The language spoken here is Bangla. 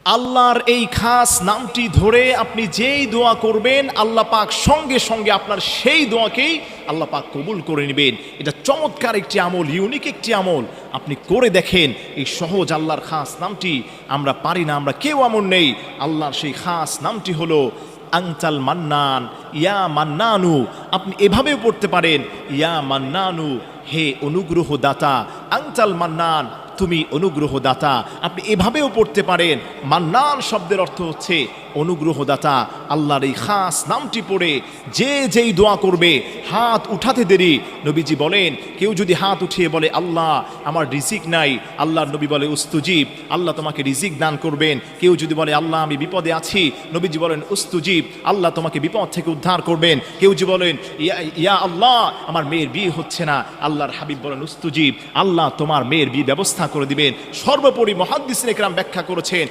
আল্লাহর এই খাস নামটি ধরে আপনি যেই দোয়া করবেন আল্লাহ পাক সঙ্গে সঙ্গে আপনার সেই দোয়াকেই আল্লাহ পাক কবুল করে নেবেন। এটা চমৎকার একটি আমল, ইউনিক একটি আমল। আপনি করে দেখেন এই সহজ আল্লাহর খাস নামটি। আমরা পারি না, আমরা কেউ এমন নেই। আল্লাহর সেই খাস নামটি হলো আনতাল মান্নান, ইয়া মান্নানু। আপনি এভাবেও পড়তে পারেন, ইয়া মান্নানু, হে অনুগ্রহ দাতা। আনতাল মান্নান, তুমি অনুগ্রহ দাতা। আপনি এভাবেও পড়তে পারেন। মান্নান শব্দের অর্থ হচ্ছে অনুগ্রহদাতা। আল্লাহর এই খাস নামটি পড়ে যে যেই দোয়া করবে, হাত উঠাতে দেরি। নবীজি বলেন, কেউ যদি হাত উঠিয়ে বলে আল্লাহ আমার রিজিক নাই, আল্লাহর নবী বলে উস্তুজিব, আল্লাহ তোমাকে রিজিক দান করবেন। কেউ যদি বলে আল্লাহ আমি বিপদে আছি, নবীজি বলেন উস্তুজিব, আল্লাহ তোমাকে বিপদ থেকে উদ্ধার করবেন। কেউ যদি বলেন ইয়া আল্লাহ আমার মেয়ের বিয়ে হচ্ছে না, আল্লাহর হাবিব বলেন উস্তুজিব, আল্লাহ তোমার মেয়ের বিয়ে ব্যবস্থা করে দিবেন। সর্বোপরি মুহাদ্দিসিনে কেরাম ব্যাখ্যা করেছেন